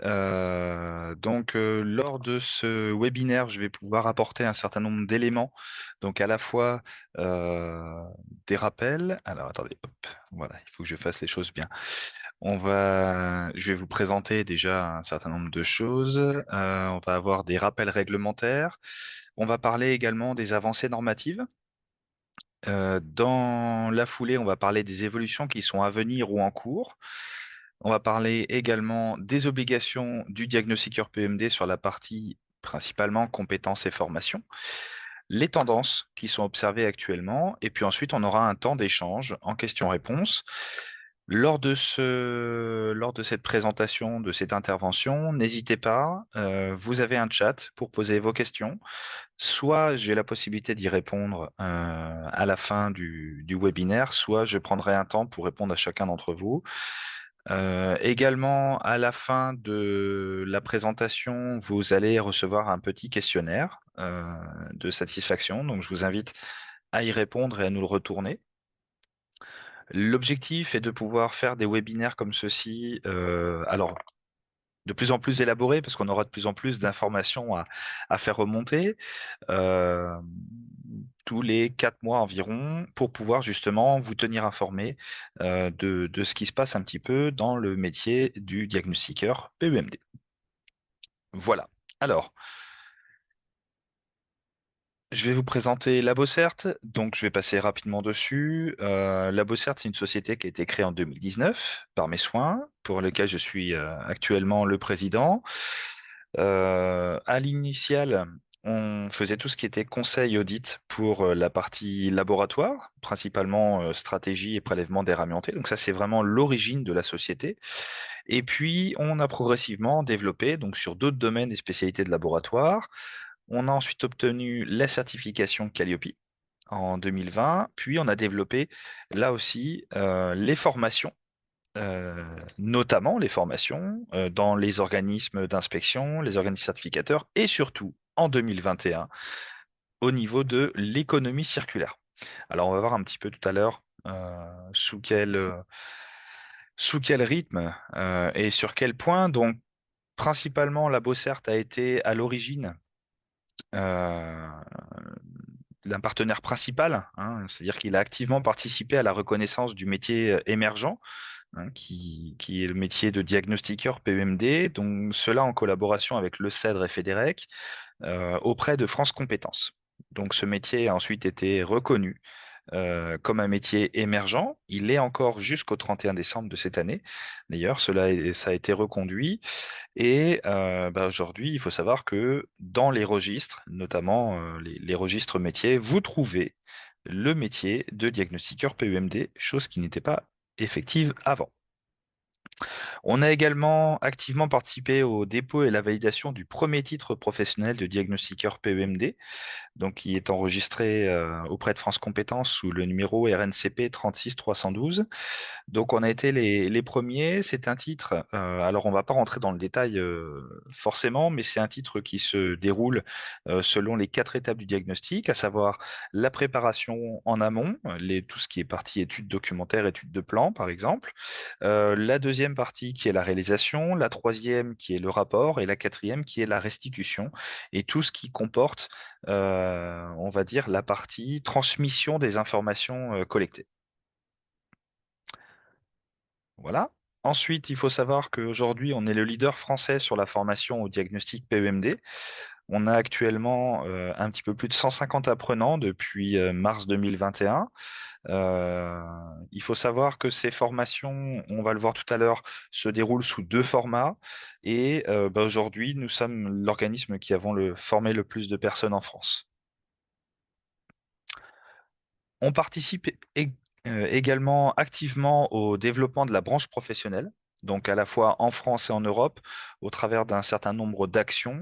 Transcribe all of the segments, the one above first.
Lors de ce webinaire, je vais pouvoir apporter un certain nombre d'éléments. Donc, à la fois euh, des rappels. Alors, attendez, hop, voilà, il faut que je fasse les choses bien. Je vais vous présenter déjà un certain nombre de choses. On va avoir des rappels réglementaires. On va parler également des avancées normatives. Dans la foulée, on va parler des évolutions qui sont à venir ou en cours. On va parler également des obligations du diagnostiqueur PMD sur la partie principalement compétences et formations, les tendances qui sont observées actuellement, et puis ensuite on aura un temps d'échange en questions-réponses. Lors de cette présentation, de cette intervention, n'hésitez pas, vous avez un chat pour poser vos questions. Soit j'ai la possibilité d'y répondre à la fin du webinaire, soit je prendrai un temps pour répondre à chacun d'entre vous. Également, à la fin de la présentation, vous allez recevoir un petit questionnaire de satisfaction. Donc, je vous invite à y répondre et à nous le retourner. L'objectif est de pouvoir faire des webinaires comme ceci. Alors, de plus en plus élaborés, parce qu'on aura de plus en plus d'informations à faire remonter euh, tous les 4 mois environ pour pouvoir justement vous tenir informé de ce qui se passe un petit peu dans le métier du diagnostiqueur PEMD. Voilà. Alors, je vais vous présenter Labocert. Donc, je vais passer rapidement dessus. Labocert, c'est une société qui a été créée en 2019 par mes soins, pour lequel je suis actuellement le président. À l'initiale, on faisait tout ce qui était conseil audit pour la partie laboratoire, principalement stratégie et prélèvement d'air amianté. Donc ça, c'est vraiment l'origine de la société. Et puis, on a progressivement développé donc sur d'autres domaines et spécialités de laboratoire. On a ensuite obtenu la certification Calliope en 2020, puis on a développé là aussi les formations, notamment les formations dans les organismes d'inspection, les organismes certificateurs et surtout en 2021 au niveau de l'économie circulaire. Alors on va voir un petit peu tout à l'heure sous quel rythme et sur quel point. Donc principalement la Bossert a été à l'origine euh, d'un partenaire principal, hein, c'est-à-dire qu'il a activement participé à la reconnaissance du métier émergent, hein, qui est le métier de diagnostiqueur PEMD, donc cela en collaboration avec le CEDRE et FEDEREC auprès de France Compétences. Donc ce métier a ensuite été reconnu comme un métier émergent. Il l'est encore jusqu'au 31 décembre de cette année. D'ailleurs, ça a été reconduit. Et aujourd'hui, il faut savoir que dans les registres, notamment les registres métiers, vous trouvez le métier de diagnostiqueur PEMD, chose qui n'était pas effective avant. On a également activement participé au dépôt et la validation du premier titre professionnel de diagnostiqueur PEMD, donc qui est enregistré auprès de France Compétences sous le numéro RNCP 36312. Donc on a été les premiers. C'est un titre, alors on va pas rentrer dans le détail forcément, mais c'est un titre qui se déroule selon les 4 étapes du diagnostic, à savoir la préparation en amont, tout ce qui est partie études documentaires, études de plan par exemple, la deuxième partie qui est la réalisation, la troisième qui est le rapport et la quatrième qui est la restitution et tout ce qui comporte, on va dire, la partie transmission des informations collectées. Voilà. Ensuite, il faut savoir qu'aujourd'hui, on est le leader français sur la formation au diagnostic PEMD. On a actuellement un petit peu plus de 150 apprenants depuis mars 2021. Il faut savoir que ces formations, on va le voir tout à l'heure, se déroulent sous 2 formats. Et aujourd'hui, nous sommes l'organisme qui avons formé le plus de personnes en France. On participe également activement au développement de la branche professionnelle, donc à la fois en France et en Europe, au travers d'un certain nombre d'actions,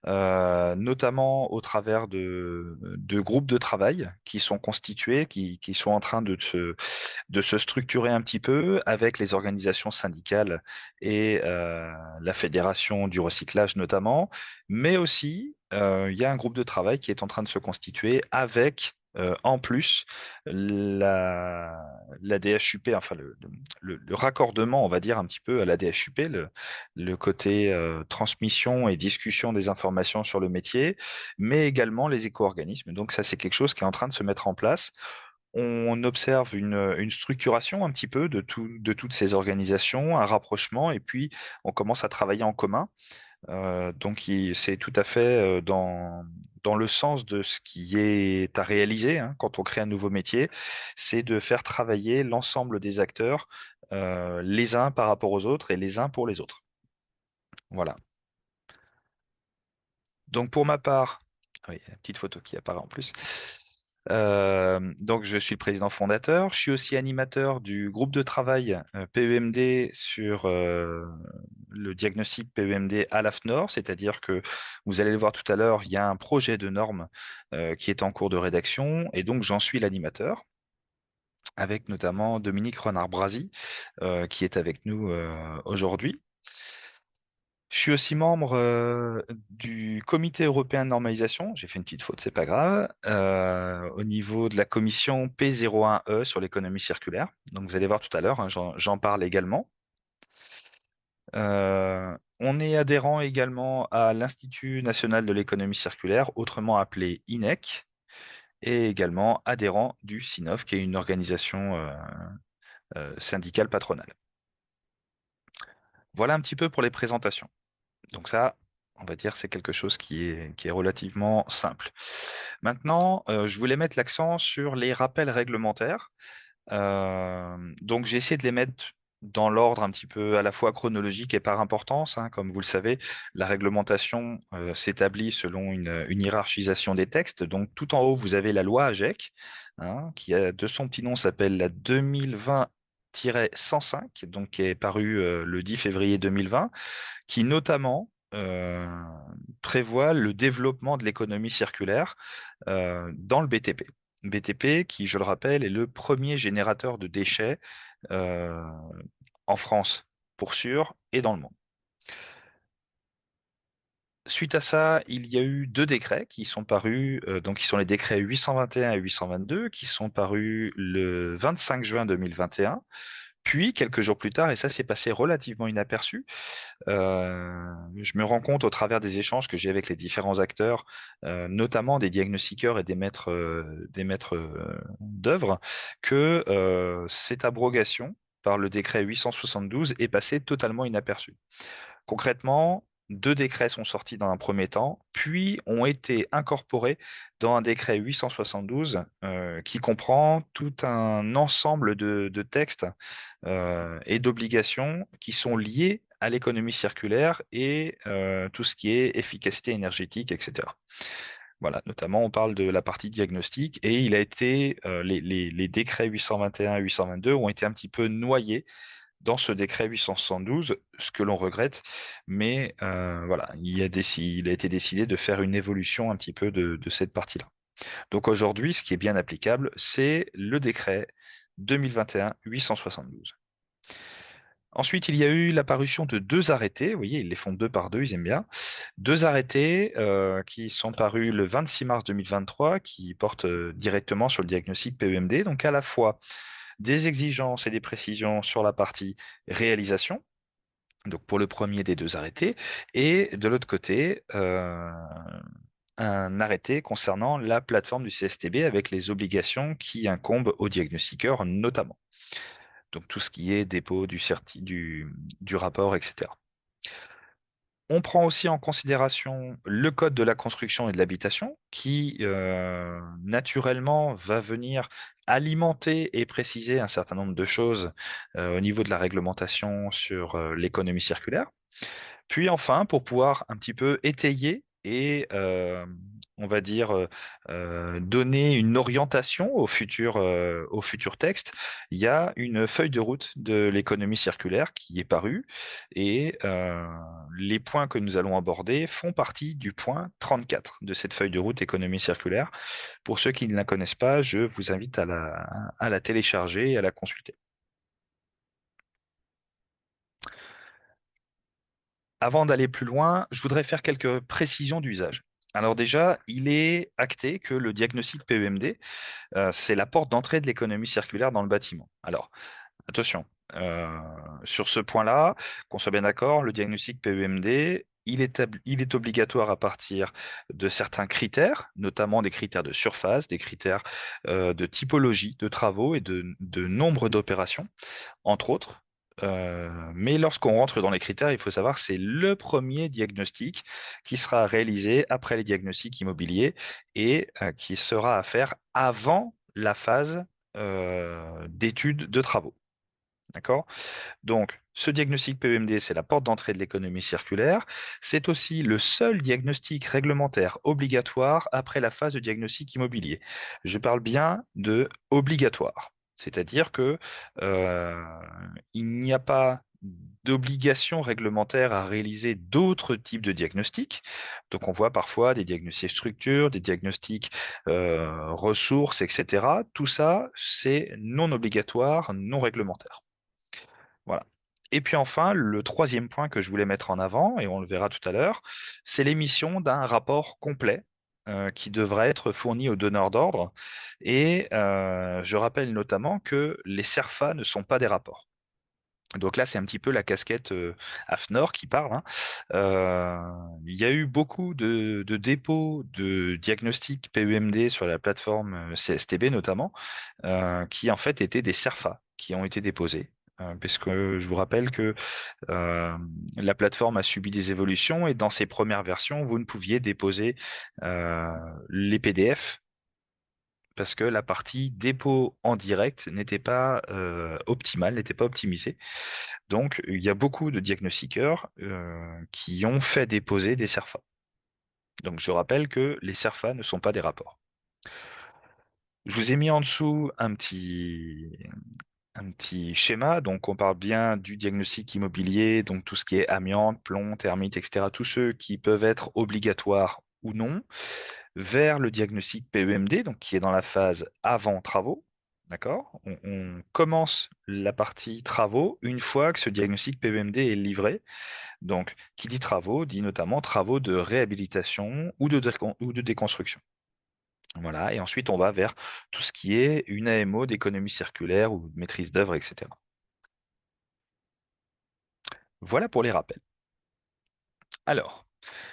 notamment au travers de groupes de travail qui sont constitués, qui sont en train de se structurer un petit peu avec les organisations syndicales et la Fédération du recyclage notamment, mais aussi il y a un groupe de travail qui est en train de se constituer avec en plus la DHUP, enfin le raccordement, on va dire un petit peu à la DHUP, le côté transmission et discussion des informations sur le métier, mais également les éco-organismes. Donc ça, c'est quelque chose qui est en train de se mettre en place. On observe une structuration un petit peu de toutes ces organisations, un rapprochement, et puis on commence à travailler en commun. Donc, c'est tout à fait dans le sens de ce qui est à réaliser hein, quand on crée un nouveau métier, c'est de faire travailler l'ensemble des acteurs, les uns par rapport aux autres et les uns pour les autres. Voilà. Donc, pour ma part, ah oui, la petite photo qui apparaît en plus. Donc, je suis le président fondateur. Je suis aussi animateur du groupe de travail PEMD sur le diagnostic PEMD à l'AFNOR, c'est-à-dire que vous allez le voir tout à l'heure, il y a un projet de norme qui est en cours de rédaction et donc j'en suis l'animateur avec notamment Dominique Renard-Brasi qui est avec nous aujourd'hui. Je suis aussi membre du Comité européen de normalisation. J'ai fait une petite faute, c'est pas grave. Au niveau de la commission P01E sur l'économie circulaire. Donc vous allez voir tout à l'heure, hein, j'en parle également. On est adhérent également à l'Institut national de l'économie circulaire, autrement appelé INEC, et également adhérent du SINOF, qui est une organisation syndicale patronale. Voilà un petit peu pour les présentations. Donc ça, on va dire, c'est quelque chose qui est relativement simple. Maintenant, je voulais mettre l'accent sur les rappels réglementaires. Donc j'ai essayé de les mettre dans l'ordre un petit peu à la fois chronologique et par importance, hein. Comme vous le savez, la réglementation s'établit selon une hiérarchisation des textes. Donc tout en haut, vous avez la loi AGEC, hein, qui a, de son petit nom s'appelle la 2020-105, donc qui est parue le 10 février 2020 qui notamment prévoit le développement de l'économie circulaire dans le BTP. BTP, qui, je le rappelle, est le premier générateur de déchets euh, en France, pour sûr, et dans le monde. Suite à ça, il y a eu deux décrets qui sont parus, donc qui sont les décrets 821 et 822, qui sont parus le 25 juin 2021. Puis, quelques jours plus tard, et ça s'est passé relativement inaperçu, je me rends compte au travers des échanges que j'ai avec les différents acteurs, notamment des diagnostiqueurs et des maîtres d'œuvre, que cette abrogation par le décret 872 est passée totalement inaperçue. Concrètement, deux décrets sont sortis dans un premier temps, puis ont été incorporés dans un décret 872 qui comprend tout un ensemble de textes et d'obligations qui sont liées à l'économie circulaire et tout ce qui est efficacité énergétique, etc. Voilà, notamment on parle de la partie diagnostic et il a été les décrets 821 et 822 ont été un petit peu noyés dans ce décret 872, ce que l'on regrette, mais voilà, il a été décidé de faire une évolution un petit peu de cette partie-là. Donc aujourd'hui, ce qui est bien applicable, c'est le décret 2021-872. Ensuite, il y a eu l'apparition de deux arrêtés. Vous voyez, ils les font deux par deux, ils aiment bien. Deux arrêtés qui sont parus le 26 mars 2023, qui portent directement sur le diagnostic PEMD. Donc à la fois des exigences et des précisions sur la partie réalisation, donc pour le premier des deux arrêtés, et de l'autre côté, un arrêté concernant la plateforme du CSTB avec les obligations qui incombent aux diagnostiqueurs notamment. Donc tout ce qui est dépôt du rapport, etc. On prend aussi en considération le code de la construction et de l'habitation qui, naturellement, va venir alimenter et préciser un certain nombre de choses au niveau de la réglementation sur l'économie circulaire. Puis enfin, pour pouvoir un petit peu étayer et, on va dire, donner une orientation au futur texte, il y a une feuille de route de l'économie circulaire qui est parue et les points que nous allons aborder font partie du point 34 de cette feuille de route économie circulaire. Pour ceux qui ne la connaissent pas, je vous invite à la télécharger et à la consulter. Avant d'aller plus loin, je voudrais faire quelques précisions d'usage. Alors déjà, il est acté que le diagnostic PEMD, c'est la porte d'entrée de l'économie circulaire dans le bâtiment. Alors, attention, euh, sur ce point-là, qu'on soit bien d'accord, le diagnostic PEMD, il est obligatoire à partir de certains critères, notamment des critères de surface, des critères de typologie de travaux et de nombre d'opérations entre autres. Mais lorsqu'on rentre dans les critères, il faut savoir que c'est le premier diagnostic qui sera réalisé après les diagnostics immobiliers et qui sera à faire avant la phase d'étude de travaux. D'accord? Donc, ce diagnostic PEMD, c'est la porte d'entrée de l'économie circulaire. C'est aussi le seul diagnostic réglementaire obligatoire après la phase de diagnostic immobilier. Je parle bien de obligatoire. C'est-à-dire que euh, il n'y a pas d'obligation réglementaire à réaliser d'autres types de diagnostics. Donc, on voit parfois des diagnostics structure, des diagnostics ressources, etc. Tout ça, c'est non obligatoire, non réglementaire. Voilà. Et puis enfin, le troisième point que je voulais mettre en avant, et on le verra tout à l'heure, c'est l'émission d'un rapport complet qui devra être fourni aux donneurs d'ordre. Et je rappelle notamment que les CERFA ne sont pas des rapports. Donc là, c'est un petit peu la casquette AFNOR qui parle, hein. Il y a eu beaucoup de dépôts de diagnostics PEMD sur la plateforme CSTB notamment, qui en fait étaient des CERFA qui ont été déposés. Parce que je vous rappelle que euh, la plateforme a subi des évolutions et dans ses premières versions, vous ne pouviez déposer euh, les PDF parce que la partie dépôt en direct n'était pas optimale, n'était pas optimisée. Donc, il y a beaucoup de diagnostiqueurs qui ont fait déposer des CERFA. Donc, je rappelle que les CERFA ne sont pas des rapports. Je vous ai mis en dessous un petit schéma. Donc, on parle bien du diagnostic immobilier, donc tout ce qui est amiante, plomb, termites, etc. Tous ceux qui peuvent être obligatoires ou non, vers le diagnostic PEMD, donc qui est dans la phase avant travaux. D'accord? On commence la partie travaux une fois que ce diagnostic PEMD est livré. Donc, qui dit travaux dit notamment travaux de réhabilitation ou de déconstruction. Voilà, et ensuite on va vers tout ce qui est une AMO d'économie circulaire ou de maîtrise d'œuvre, etc. Voilà pour les rappels. Alors,